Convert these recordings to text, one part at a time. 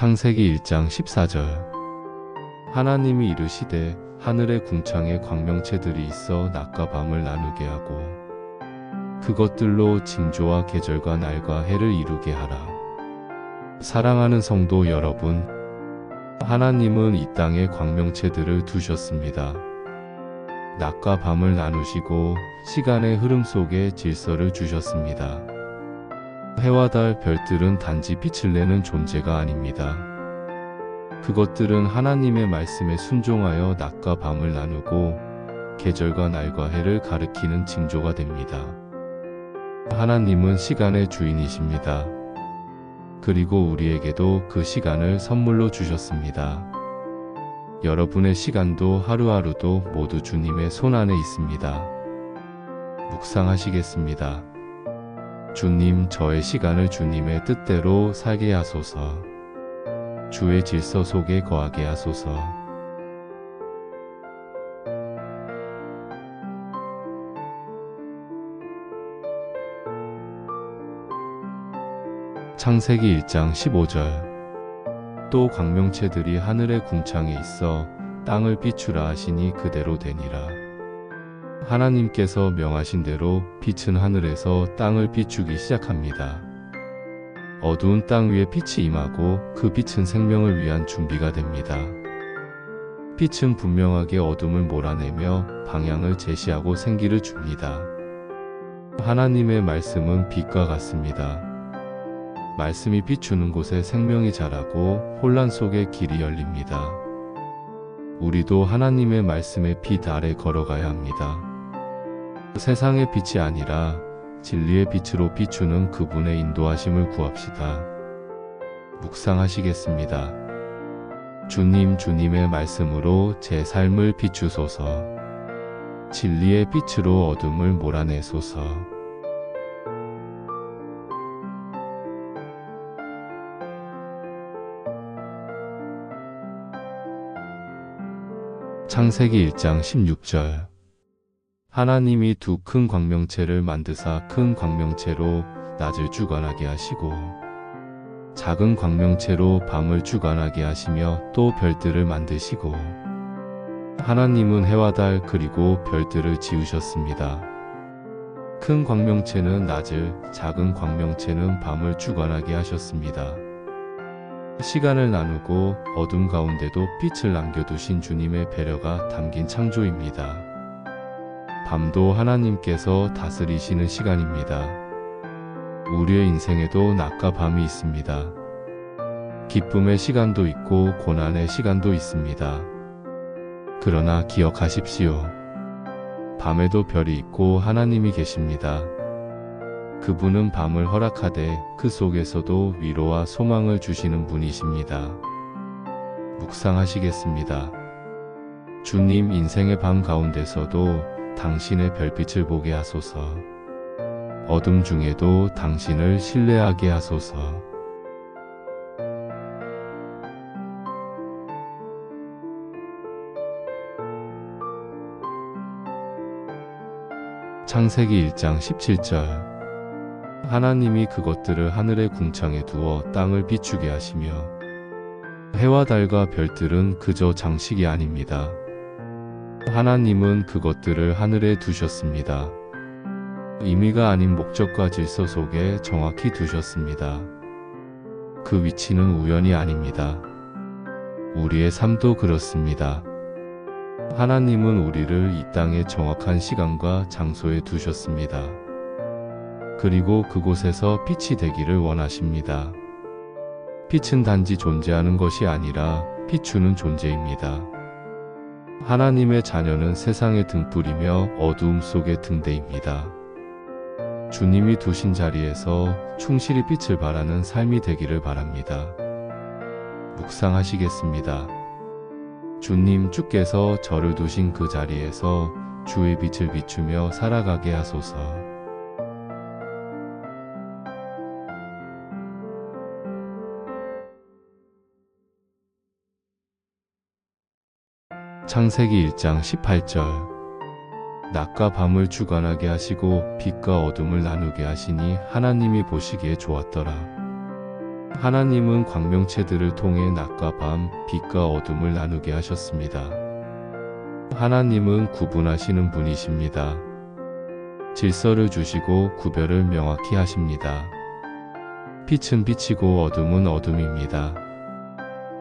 창세기 1장 14절. 하나님이 이르시되 하늘의 궁창에 광명체들이 있어 낮과 밤을 나누게 하고 그것들로 징조와 계절과 날과 해를 이루게 하라. 사랑하는 성도 여러분, 하나님은 이 땅에 광명체들을 두셨습니다. 낮과 밤을 나누시고 시간의 흐름 속에 질서를 주셨습니다. 해와 달, 별들은 단지 빛을 내는 존재가 아닙니다. 그것들은 하나님의 말씀에 순종하여 낮과 밤을 나누고 계절과 날과 해를 가리키는 징조가 됩니다. 하나님은 시간의 주인이십니다. 그리고 우리에게도 그 시간을 선물로 주셨습니다. 여러분의 시간도 하루하루도 모두 주님의 손 안에 있습니다. 묵상하시겠습니다. 주님, 저의 시간을 주님의 뜻대로 살게 하소서. 주의 질서 속에 거하게 하소서. 창세기 1장 15절. 또 광명체들이 하늘의 궁창에 있어 땅을 비추라 하시니 그대로 되니라. 하나님께서 명하신 대로 빛은 하늘에서 땅을 비추기 시작합니다. 어두운 땅 위에 빛이 임하고 그 빛은 생명을 위한 준비가 됩니다. 빛은 분명하게 어둠을 몰아내며 방향을 제시하고 생기를 줍니다. 하나님의 말씀은 빛과 같습니다. 말씀이 비추는 곳에 생명이 자라고 혼란 속에 길이 열립니다. 우리도 하나님의 말씀의 빛 아래 걸어가야 합니다. 세상의 빛이 아니라 진리의 빛으로 비추는 그분의 인도하심을 구합시다. 묵상하시겠습니다. 주님, 주님의 말씀으로 제 삶을 비추소서. 진리의 빛으로 어둠을 몰아내소서. 창세기 1장 16절. 하나님이 두 큰 광명체를 만드사 큰 광명체로 낮을 주관하게 하시고 작은 광명체로 밤을 주관하게 하시며 또 별들을 만드시고 하나님은 해와 달 그리고 별들을 지으셨습니다. 큰 광명체는 낮을, 작은 광명체는 밤을 주관하게 하셨습니다. 시간을 나누고 어둠 가운데도 빛을 남겨두신 주님의 배려가 담긴 창조입니다. 밤도 하나님께서 다스리시는 시간입니다. 우리의 인생에도 낮과 밤이 있습니다. 기쁨의 시간도 있고 고난의 시간도 있습니다. 그러나 기억하십시오. 밤에도 별이 있고 하나님이 계십니다. 그분은 밤을 허락하되 그 속에서도 위로와 소망을 주시는 분이십니다. 묵상하시겠습니다. 주님, 인생의 밤 가운데서도 당신의 별빛을 보게 하소서. 어둠 중에도 당신을 신뢰하게 하소서. 창세기 1장 17절. 하나님이 그것들을 하늘의 궁창에 두어 땅을 비추게 하시며 해와 달과 별들은 그저 장식이 아닙니다. 하나님은 그것들을 하늘에 두셨습니다. 의미가 아닌 목적과 질서 속에 정확히 두셨습니다. 그 위치는 우연이 아닙니다. 우리의 삶도 그렇습니다. 하나님은 우리를 이 땅의 정확한 시간과 장소에 두셨습니다. 그리고 그곳에서 빛이 되기를 원하십니다. 빛은 단지 존재하는 것이 아니라 비추는 존재입니다. 하나님의 자녀는 세상의 등불이며 어두움 속의 등대입니다. 주님이 두신 자리에서 충실히 빛을 발하는 삶이 되기를 바랍니다. 묵상하시겠습니다. 주님, 주께서 저를 두신 그 자리에서 주의 빛을 비추며 살아가게 하소서. 창세기 1장 18절. 낮과 밤을 주관하게 하시고 빛과 어둠을 나누게 하시니 하나님이 보시기에 좋았더라. 하나님은 광명체들을 통해 낮과 밤, 빛과 어둠을 나누게 하셨습니다. 하나님은 구분하시는 분이십니다. 질서를 주시고 구별을 명확히 하십니다. 빛은 빛이고 어둠은 어둠입니다.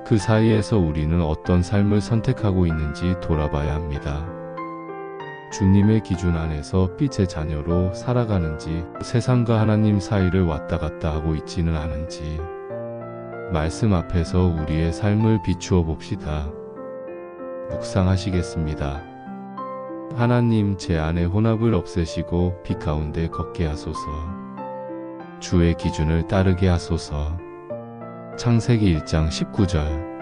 그 사이에서 우리는 어떤 삶을 선택하고 있는지 돌아봐야 합니다. 주님의 기준 안에서 빛의 자녀로 살아가는지, 세상과 하나님 사이를 왔다 갔다 하고 있지는 않은지, 말씀 앞에서 우리의 삶을 비추어 봅시다. 묵상하시겠습니다. 하나님, 제 안의 혼합을 없애시고 빛 가운데 걷게 하소서. 주의 기준을 따르게 하소서. 창세기 1장 19절.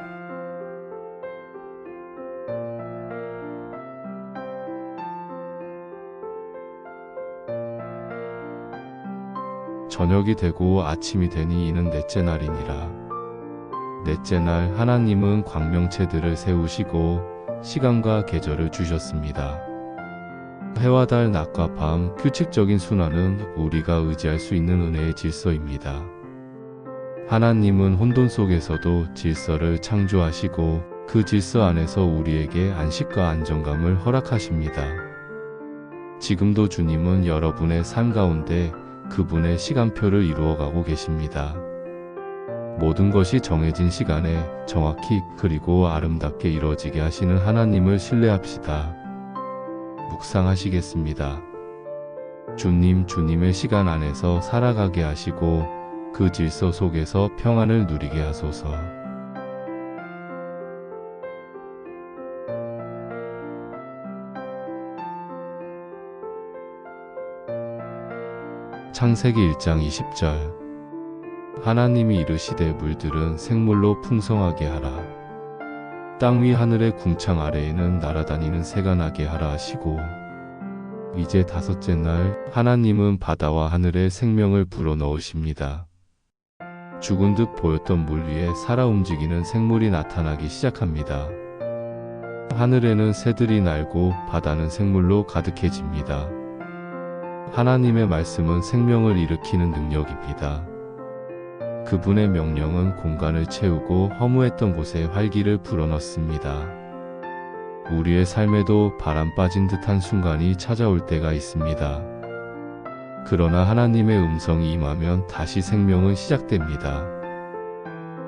저녁이 되고 아침이 되니 이는 넷째 날이니라. 넷째 날 하나님은 광명체들을 세우시고 시간과 계절을 주셨습니다. 해와 달, 낮과 밤, 규칙적인 순환은 우리가 의지할 수 있는 은혜의 질서입니다. 하나님은 혼돈 속에서도 질서를 창조하시고 그 질서 안에서 우리에게 안식과 안정감을 허락하십니다. 지금도 주님은 여러분의 삶 가운데 그분의 시간표를 이루어가고 계십니다. 모든 것이 정해진 시간에 정확히 그리고 아름답게 이루어지게 하시는 하나님을 신뢰합시다. 묵상하시겠습니다. 주님, 주님의 시간 안에서 살아가게 하시고 그 질서 속에서 평안을 누리게 하소서. 창세기 1장 20절. 하나님이 이르시되 물들은 생물로 풍성하게 하라. 땅 위 하늘의 궁창 아래에는 날아다니는 새가 나게 하라 하시고, 이제 다섯째 날 하나님은 바다와 하늘에 생명을 불어넣으십니다. 죽은 듯 보였던 물 위에 살아 움직이는 생물이 나타나기 시작합니다. 하늘에는 새들이 날고 바다는 생물로 가득해집니다. 하나님의 말씀은 생명을 일으키는 능력입니다. 그분의 명령은 공간을 채우고 허무했던 곳에 활기를 불어넣습니다. 우리의 삶에도 바람 빠진 듯한 순간이 찾아올 때가 있습니다. 그러나 하나님의 음성이 임하면 다시 생명은 시작됩니다.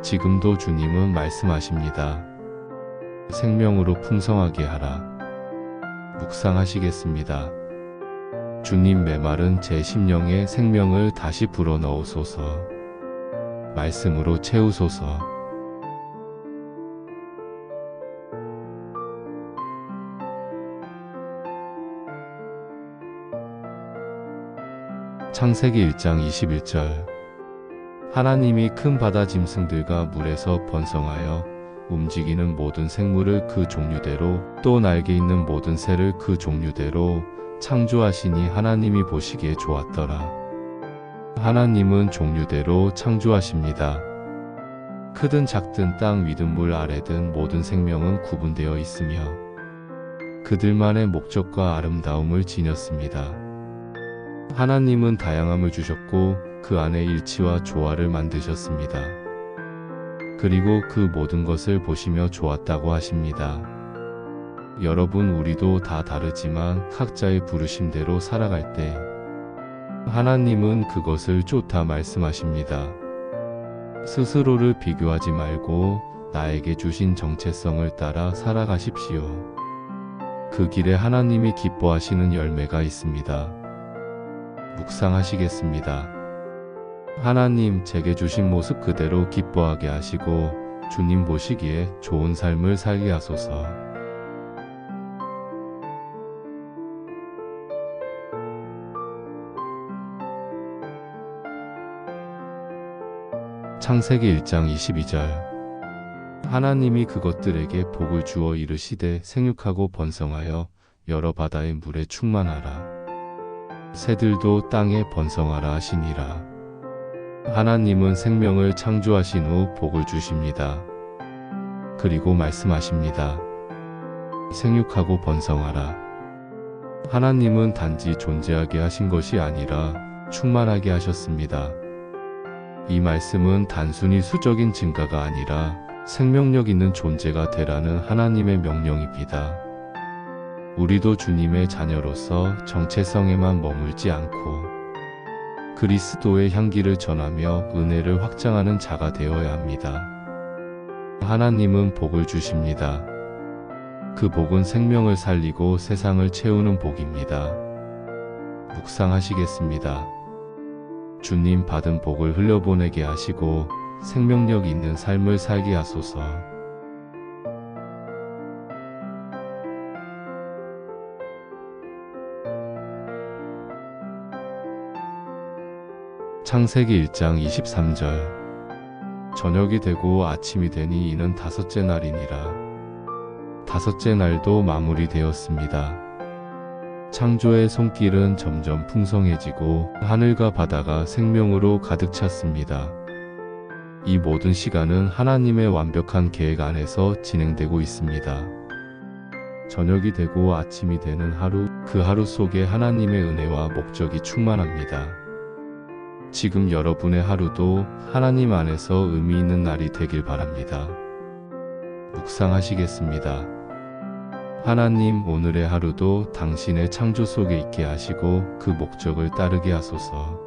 지금도 주님은 말씀하십니다. 생명으로 풍성하게 하라. 묵상하시겠습니다. 주님, 메마른 제 심령에 생명을 다시 불어넣으소서. 말씀으로 채우소서. 창세기 1장 21절. 하나님이 큰 바다 짐승들과 물에서 번성하여 움직이는 모든 생물을 그 종류대로 또 날개 있는 모든 새를 그 종류대로 창조하시니 하나님이 보시기에 좋았더라. 하나님은 종류대로 창조하십니다. 크든 작든 땅 위든 물 아래든 모든 생명은 구분되어 있으며 그들만의 목적과 아름다움을 지녔습니다. 하나님은 다양함을 주셨고 그 안에 일치와 조화를 만드셨습니다. 그리고 그 모든 것을 보시며 좋았다고 하십니다. 여러분, 우리도 다 다르지만 각자의 부르심대로 살아갈 때 하나님은 그것을 좋다 말씀하십니다. 스스로를 비교하지 말고 나에게 주신 정체성을 따라 살아가십시오. 그 길에 하나님이 기뻐하시는 열매가 있습니다. 묵상하시겠습니다. 하나님, 제게 주신 모습 그대로 기뻐하게 하시고 주님 보시기에 좋은 삶을 살게 하소서. 창세기 1장 22절. 하나님이 그것들에게 복을 주어 이르시되 생육하고 번성하여 여러 바다의 물에 충만하라. 새들도 땅에 번성하라 하시니라. 하나님은 생명을 창조하신 후 복을 주십니다. 그리고 말씀하십니다. 생육하고 번성하라. 하나님은 단지 존재하게 하신 것이 아니라 충만하게 하셨습니다. 이 말씀은 단순히 수적인 증가가 아니라 생명력 있는 존재가 되라는 하나님의 명령입니다. 우리도 주님의 자녀로서 정체성에만 머물지 않고 그리스도의 향기를 전하며 은혜를 확장하는 자가 되어야 합니다. 하나님은 복을 주십니다. 그 복은 생명을 살리고 세상을 채우는 복입니다. 묵상하시겠습니다. 주님 받은 복을 흘려보내게 하시고 생명력 있는 삶을 살게 하소서. 창세기 1장 23절. 저녁이 되고 아침이 되니 이는 다섯째 날이니라. 다섯째 날도 마무리되었습니다. 창조의 손길은 점점 풍성해지고 하늘과 바다가 생명으로 가득 찼습니다. 이 모든 시간은 하나님의 완벽한 계획 안에서 진행되고 있습니다. 저녁이 되고 아침이 되는 하루, 그 하루 속에 하나님의 은혜와 목적이 충만합니다. 지금 여러분의 하루도 하나님 안에서 의미 있는 날이 되길 바랍니다. 묵상하시겠습니다. 하나님, 오늘의 하루도 당신의 창조 속에 있게 하시고 그 목적을 따르게 하소서.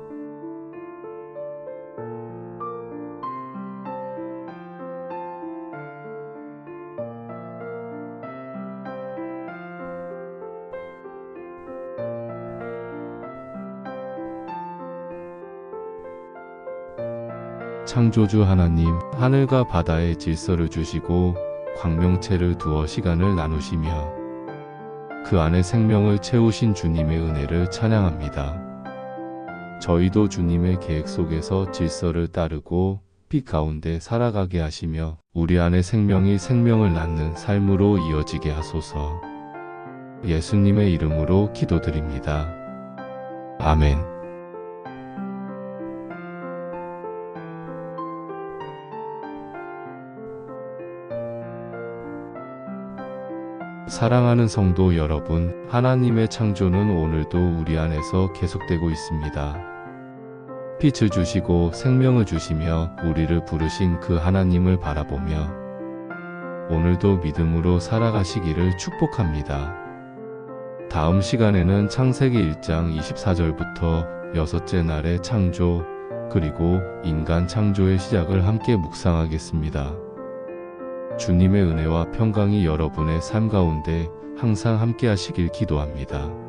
창조주 하나님, 하늘과 바다에 질서를 주시고 광명체를 두어 시간을 나누시며 그 안에 생명을 채우신 주님의 은혜를 찬양합니다. 저희도 주님의 계획 속에서 질서를 따르고 빛 가운데 살아가게 하시며 우리 안에 생명이 생명을 낳는 삶으로 이어지게 하소서. 예수님의 이름으로 기도드립니다. 아멘. 사랑하는 성도 여러분, 하나님의 창조는 오늘도 우리 안에서 계속되고 있습니다. 빛을 주시고 생명을 주시며 우리를 부르신 그 하나님을 바라보며 오늘도 믿음으로 살아가시기를 축복합니다. 다음 시간에는 창세기 1장 24절부터 여섯째 날의 창조, 그리고 인간 창조의 시작을 함께 묵상하겠습니다. 주님의 은혜와 평강이 여러분의 삶 가운데 항상 함께 하시길 기도합니다.